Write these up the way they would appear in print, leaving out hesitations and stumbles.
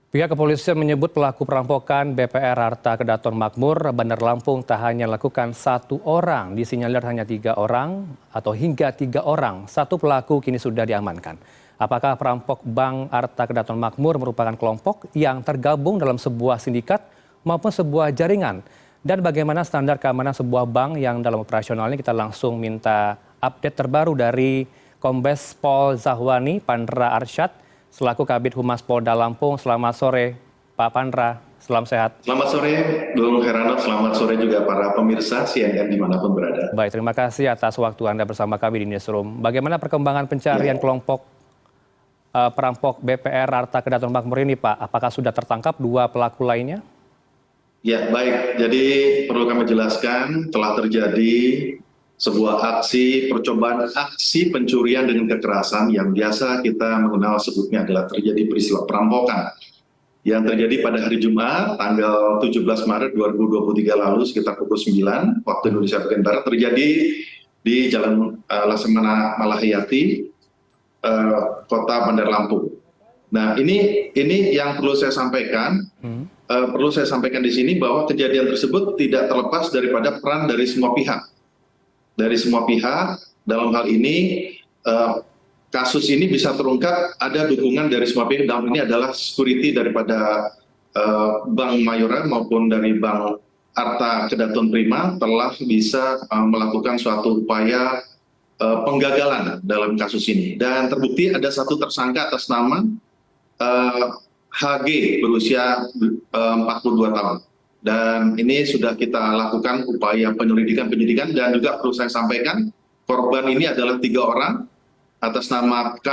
Pihak kepolisian menyebut pelaku perampokan BPR Harta Kedaton Makmur, Bandar Lampung tak hanya lakukan satu orang, disinyalir hanya 3 orang atau hingga 3 orang. Satu pelaku kini sudah diamankan. Apakah perampok Bank Harta Kedaton Makmur merupakan kelompok yang tergabung dalam sebuah sindikat maupun sebuah jaringan? Dan bagaimana standar keamanan sebuah bank yang dalam operasionalnya? Kita langsung minta update terbaru dari Kombes Pol Zahwani Pandra Arsyad selaku Kabid Humas Polda Lampung. Selamat sore, Pak Pandra. Salam sehat. Selamat sore, Bung Heranov. Selamat sore juga para pemirsa CNN dimanapun berada. Baik, terima kasih atas waktu Anda bersama kami di Newsroom. Bagaimana perkembangan pencarian kelompok perampok BPR Harta Kedaton Makmur ini, Pak? Apakah sudah tertangkap 2 pelaku lainnya? Ya, baik. Jadi perlu kami jelaskan telah terjadi sebuah percobaan aksi pencurian dengan kekerasan yang biasa kita mengenal sebutnya adalah terjadi peristiwa perampokan yang terjadi pada hari Jumat tanggal 17 Maret 2023 lalu sekitar pukul 9 waktu Indonesia bagian Barat terjadi di Jalan Laksamana Malahiyati, Kota Bandar Lampung. Nah, ini yang perlu saya sampaikan. Perlu saya sampaikan di sini bahwa kejadian tersebut tidak terlepas daripada peran dari semua pihak. Dari semua pihak dalam hal ini kasus ini bisa terungkap ada dukungan dari semua pihak. Dalam ini adalah security daripada Bank Mayora maupun dari Bank Harta Kedaton Prima telah bisa melakukan suatu upaya penggagalan dalam kasus ini. Dan terbukti ada satu tersangka atas nama HG berusia 42 tahun. Dan ini sudah kita lakukan upaya penyidikan dan juga perlu saya sampaikan korban ini adalah 3 orang atas nama K,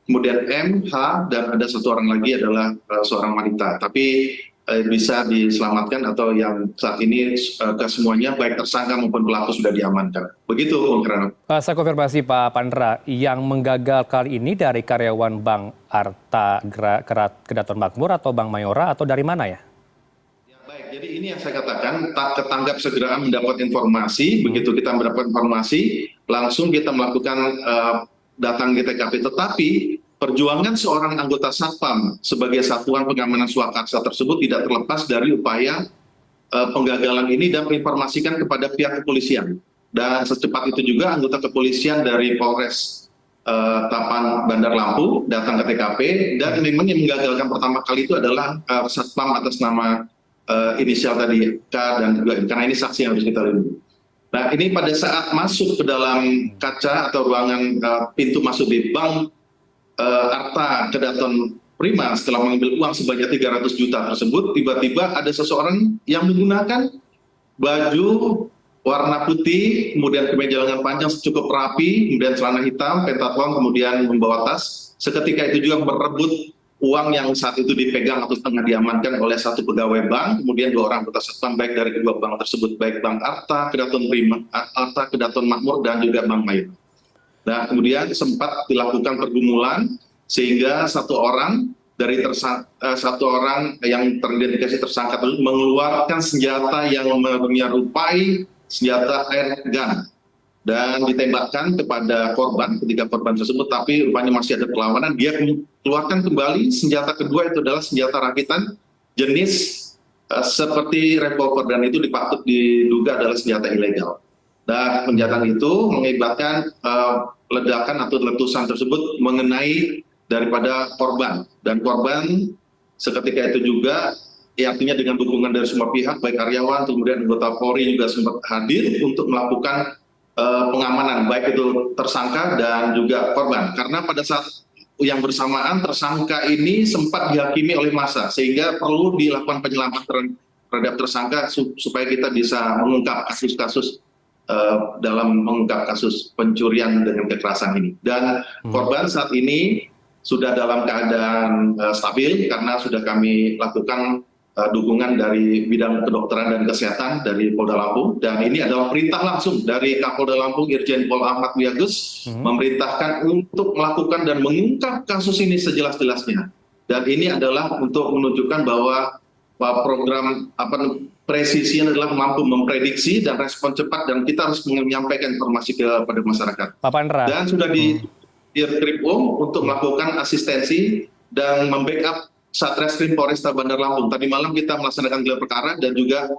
kemudian M, H, dan ada 1 orang lagi adalah seorang wanita. Tapi bisa diselamatkan atau yang saat ini kesemuanya baik tersangka maupun pelaku sudah diamankan. Begitu, Bung Heranov. Saya konfirmasi Pak Pandra, yang menggagal kali ini dari karyawan Bank Harta Kedaton Makmur atau Bank Mayora atau dari mana ya? Baik, jadi ini yang saya katakan, ketanggap segera mendapat informasi, begitu kita mendapat informasi, langsung kita melakukan datang ke TKP. Tetapi perjuangan seorang anggota Satpam sebagai satuan pengamanan swakarsa tersebut tidak terlepas dari upaya penggagalan ini dan menginformasikan kepada pihak kepolisian. Dan secepat itu juga anggota kepolisian dari Polres Tapan Bandar Lampung datang ke TKP dan memang yang menggagalkan pertama kali itu adalah Satpam atas nama inisial tadi K dan juga karena ini saksi yang harus kita lindungi. Nah, ini pada saat masuk ke dalam kaca atau ruangan pintu masuk di Bank Harta Kedaton Prima setelah mengambil uang sebanyak 300 juta tersebut, tiba-tiba ada seseorang yang menggunakan baju warna putih, kemudian kemeja lengan panjang cukup rapi, kemudian celana hitam, pentathlon, kemudian membawa tas. Seketika itu juga merebut uang yang saat itu dipegang atau setengah diamankan oleh satu pegawai bank, kemudian 2 orang anggota Satpam baik dari kedua bank tersebut, baik Bank Harta Kedaton Prima, Harta Kedaton Makmur dan juga Bank Mayora. Nah, kemudian sempat dilakukan pergumulan sehingga satu orang yang teridentifikasi tersangka tersebut mengeluarkan senjata yang menyerupai senjata air gun dan ditembakkan kepada korban ketika korban tersebut, tapi rupanya masih ada perlawanan. Dia keluarkan kembali senjata kedua, itu adalah senjata rakitan jenis seperti revolver dan itu dipatut diduga adalah senjata ilegal. Dan senjata itu mengakibatkan ledakan atau letusan tersebut mengenai daripada korban. Dan korban seketika itu juga, artinya dengan dukungan dari semua pihak, baik karyawan, kemudian anggota Polri juga sempat hadir untuk melakukan pengamanan, baik itu tersangka dan juga korban. Karena pada saat yang bersamaan tersangka ini sempat dihakimi oleh massa, sehingga perlu dilakukan penyelamatan terhadap tersangka supaya kita bisa mengungkap kasus-kasus dalam mengungkap kasus pencurian dengan kekerasan ini. Dan korban saat ini sudah dalam keadaan stabil karena sudah kami lakukan dukungan dari bidang kedokteran dan kesehatan dari Polda Lampung. Dan ini adalah perintah langsung dari Kapolda Lampung Irjen Pol Ahmad Wiyagus memerintahkan untuk melakukan dan mengungkap kasus ini sejelas-jelasnya. Dan ini adalah untuk menunjukkan bahwa program presisi adalah mampu memprediksi dan respon cepat, dan kita harus menyampaikan informasi kepada masyarakat. Pak Pandra. Dan sudah di Dirkrimum untuk melakukan asistensi dan membackup Satreskrim Polresta Bandar Lampung. Tadi malam kita melaksanakan gelar perkara dan juga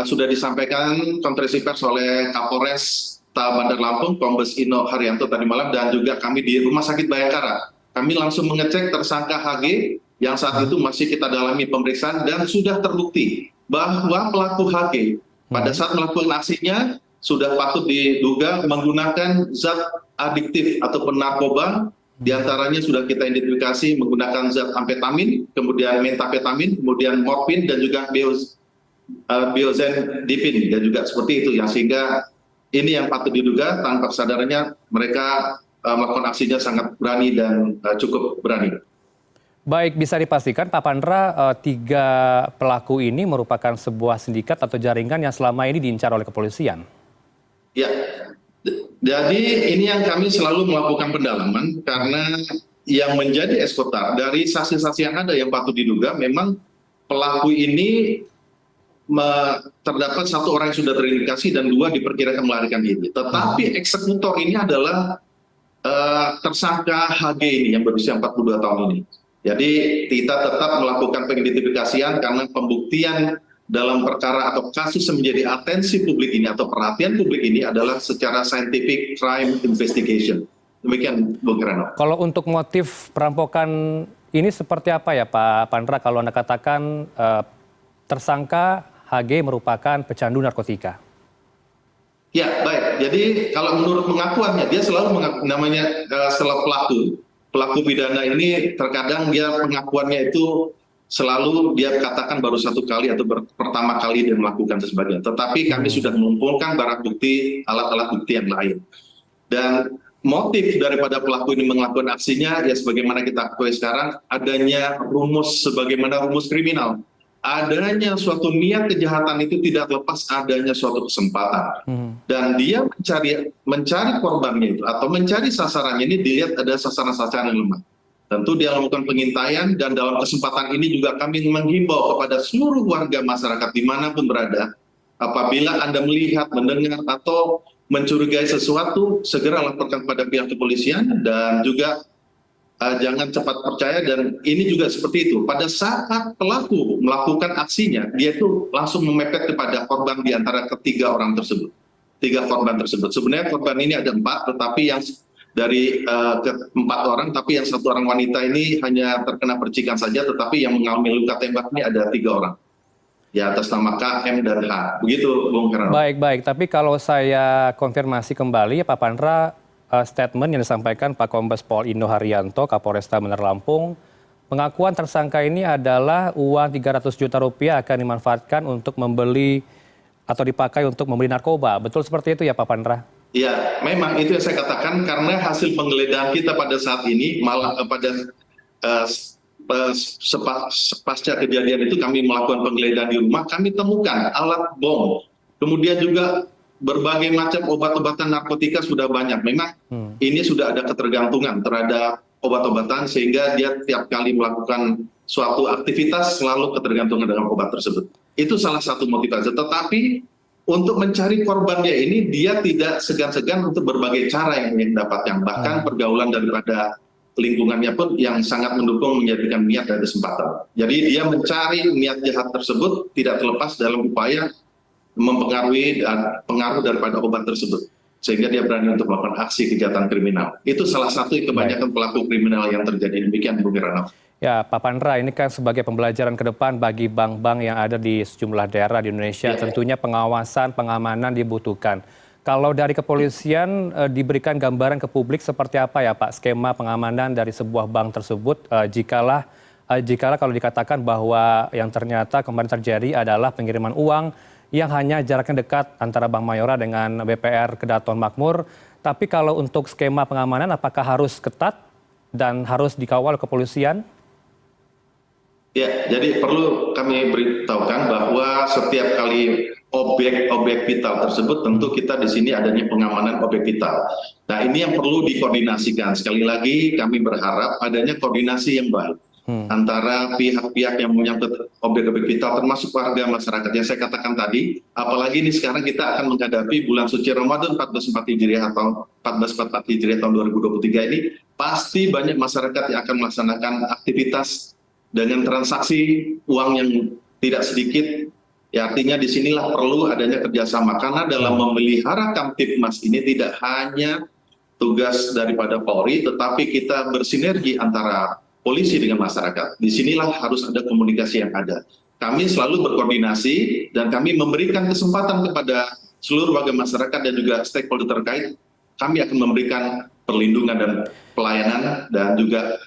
sudah disampaikan konferensi pers oleh Kapolres Bandar Lampung, Kombes Ino Haryanto tadi malam, dan juga kami di Rumah Sakit Bayangkara. Kami langsung mengecek tersangka HG yang saat itu masih kita dalami pemeriksaan dan sudah terbukti bahwa pelaku HG pada saat melakukan aksinya sudah patut diduga menggunakan zat adiktif ataupun narkoba. Di antaranya sudah kita identifikasi menggunakan zat amfetamin, kemudian metapetamin, kemudian morfin, dan juga biozendipin, dan juga seperti itu. Yang sehingga ini yang patut diduga tanpa kesadarannya mereka melakukan aksinya sangat berani dan cukup berani. Baik, bisa dipastikan Pak Pandra, 3 pelaku ini merupakan sebuah sindikat atau jaringan yang selama ini diincar oleh kepolisian? Ya, jadi ini yang kami selalu melakukan pendalaman karena yang menjadi eksekutor dari saksi-saksi yang ada yang patut diduga memang pelaku ini terdapat 1 orang yang sudah terindikasi dan 2 diperkirakan melarikan diri. Tetapi eksekutor ini adalah tersangka HG ini yang berusia 42 tahun ini. Jadi kita tetap melakukan pengidentifikasian karena pembuktian dalam perkara atau kasus yang menjadi atensi publik ini atau perhatian publik ini adalah secara scientific crime investigation. Demikian, Bung Rano. Kalau untuk motif perampokan ini seperti apa ya Pak Pandra kalau Anda katakan tersangka HG merupakan pecandu narkotika? Ya, baik. Jadi kalau menurut pengakuannya, dia selalu namanya setelah pelaku pidana ini terkadang dia pengakuannya itu selalu dia katakan baru 1 kali atau pertama kali dia melakukan sebagainya. Tetapi kami sudah mengumpulkan barang bukti, alat-alat bukti yang lain. Dan motif daripada pelaku ini melakukan aksinya, ya sebagaimana kita ketahui sekarang, adanya rumus sebagaimana rumus kriminal. Adanya suatu niat kejahatan itu tidak lepas adanya suatu kesempatan. Dan dia mencari korbannya itu, atau mencari sasarannya ini dilihat ada sasaran-sasaran yang lemah. Tentu dia melakukan pengintaian dan dalam kesempatan ini juga kami menghimbau kepada seluruh warga masyarakat dimanapun berada, apabila Anda melihat, mendengar, atau mencurigai sesuatu, segera laporkan pada pihak kepolisian dan juga jangan cepat percaya. Dan ini juga seperti itu, pada saat pelaku melakukan aksinya, dia itu langsung memepet kepada korban di antara ketiga orang tersebut. 3 korban tersebut. Sebenarnya korban ini ada 4, tetapi yang dari 4 orang, tapi yang 1 orang wanita ini hanya terkena percikan saja, tetapi yang mengalami luka tembak ini ada 3 orang. Ya, atas nama K, M, dan H. Begitu, Bung Herano. Baik. Tapi kalau saya konfirmasi kembali, Pak Pandra, statement yang disampaikan Pak Kombes Pol Ino Haryanto, Kapolresta Bandar Lampung, pengakuan tersangka ini adalah uang 300 juta rupiah akan dimanfaatkan untuk membeli atau dipakai untuk membeli narkoba. Betul seperti itu ya Pak Pandra? Ya, memang itu yang saya katakan karena hasil penggeledahan kita pada saat ini malah pada pasca kejadian itu kami melakukan penggeledahan di rumah, kami temukan alat bom, kemudian juga berbagai macam obat-obatan narkotika sudah banyak. Memang ini sudah ada ketergantungan terhadap obat-obatan sehingga dia tiap kali melakukan suatu aktivitas selalu ketergantungan dengan obat tersebut. Itu salah satu motivasi. Tetapi untuk mencari korbannya ini dia tidak segan-segan untuk berbagai cara yang ingin didapatkan. Bahkan pergaulan daripada lingkungannya pun yang sangat mendukung menjadikan niat dan kesempatan. Jadi dia mencari niat jahat tersebut tidak terlepas dalam upaya mempengaruhi dan pengaruh daripada obat tersebut. Sehingga dia berani untuk melakukan aksi kejahatan kriminal. Itu salah satu kebanyakan pelaku kriminal yang terjadi. Demikian, Bung Heranov. Ya, Pak Pandra, ini kan sebagai pembelajaran ke depan bagi bank-bank yang ada di sejumlah daerah di Indonesia. Tentunya pengawasan, pengamanan dibutuhkan. Kalau dari kepolisian diberikan gambaran ke publik seperti apa ya Pak skema pengamanan dari sebuah bank tersebut jikalah kalau dikatakan bahwa yang ternyata kemarin terjadi adalah pengiriman uang yang hanya jaraknya dekat antara Bank Mayora dengan BPR Kedaton Makmur. Tapi kalau untuk skema pengamanan apakah harus ketat dan harus dikawal kepolisian? Ya, jadi perlu kami beritahukan bahwa setiap kali objek vital tersebut tentu kita di sini adanya pengamanan objek vital. Nah, ini yang perlu dikoordinasikan. Sekali lagi kami berharap adanya koordinasi yang baik antara pihak-pihak yang menyangkut objek-objek vital termasuk warga masyarakat yang saya katakan tadi. Apalagi ini sekarang kita akan menghadapi bulan suci Ramadan 1444 Hijriah atau 1444 Hijriah tahun 2023 ini pasti banyak masyarakat yang akan melaksanakan aktivitas dengan transaksi uang yang tidak sedikit. Ya, artinya disinilah perlu adanya kerjasama, karena dalam memelihara Kamtibmas ini tidak hanya tugas daripada Polri, tetapi kita bersinergi antara polisi dengan masyarakat. Disinilah harus ada komunikasi yang ada. Kami selalu berkoordinasi dan kami memberikan kesempatan kepada seluruh warga masyarakat dan juga stakeholder terkait. Kami akan memberikan perlindungan dan pelayanan dan juga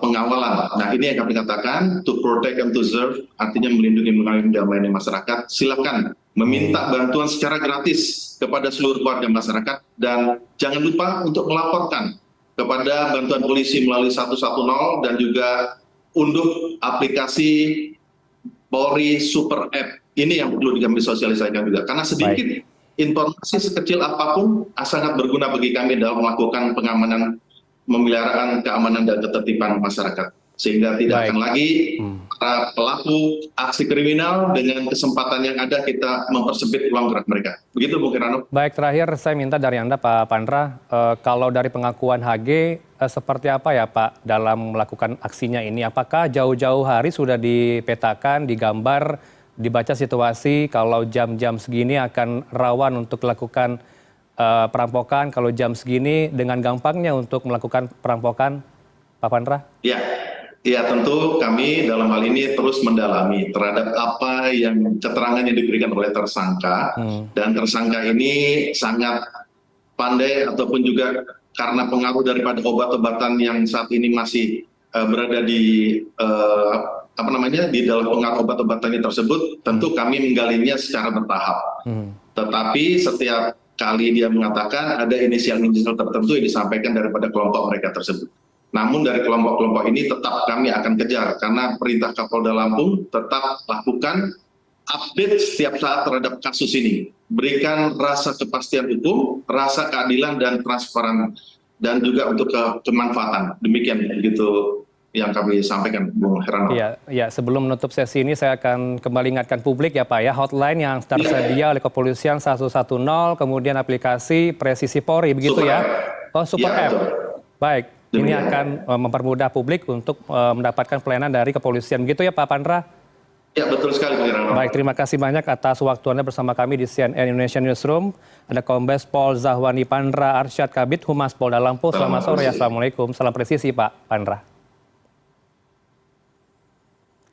pengawalan. Nah, ini yang kami katakan, to protect and to serve, artinya melindungi, melayani masyarakat. Silakan meminta bantuan secara gratis kepada seluruh warga masyarakat, dan jangan lupa untuk melaporkan kepada bantuan polisi melalui 110 dan juga unduh aplikasi Polri Super App. Ini yang perlu kami sosialisasikan juga, karena sedikit informasi sekecil apapun sangat berguna bagi kami dalam melakukan pengamanan, pemeliharaan keamanan dan ketertiban masyarakat, sehingga tidak akan lagi para pelaku aksi kriminal dengan kesempatan yang ada kita mempersempit ruang gerak mereka. Begitu, Bung Kirano. Baik, terakhir saya minta dari Anda, Pak Pandra, kalau dari pengakuan HG seperti apa ya Pak dalam melakukan aksinya ini? Apakah jauh-jauh hari sudah dipetakan, digambar, dibaca situasi kalau jam-jam segini akan rawan untuk melakukan perampokan, kalau jam segini dengan gampangnya untuk melakukan perampokan, Pak Pandra? Ya, tentu kami dalam hal ini terus mendalami terhadap apa yang keterangan yang diberikan oleh tersangka, dan tersangka ini sangat pandai ataupun juga karena pengaruh daripada obat-obatan yang saat ini masih berada di di dalam pengaruh obat-obatan ini tersebut, tentu kami menggalinya secara bertahap. Tetapi setiap kali dia mengatakan ada inisial-inisial tertentu yang disampaikan daripada kelompok mereka tersebut. Namun dari kelompok-kelompok ini tetap kami akan kejar, karena perintah Kapolda Lampung tetap lakukan update setiap saat terhadap kasus ini. Berikan rasa kepastian hukum, rasa keadilan dan transparan, dan juga untuk kemanfaatan. Demikian begitu yang kami sampaikan, Bung Herano. Ya, sebelum menutup sesi ini saya akan kembali ingatkan publik ya Pak ya, hotline yang tersedia oleh Kepolisian 110, kemudian aplikasi Presisi Polri, begitu Super ya? App. Oh, Super App. Betul. Baik, ini akan mempermudah publik untuk mendapatkan pelayanan dari kepolisian, begitu ya Pak Pandra? Ya, betul sekali, Bung Herano. Baik, terima kasih banyak atas waktu Anda bersama kami di CNN Indonesia Newsroom. Ada Kombes Pol Zahwani Pandra Arsyad Kabid, Humas Polda Lampung. Selamat sore, assalamualaikum. Salam presisi Pak Pandra.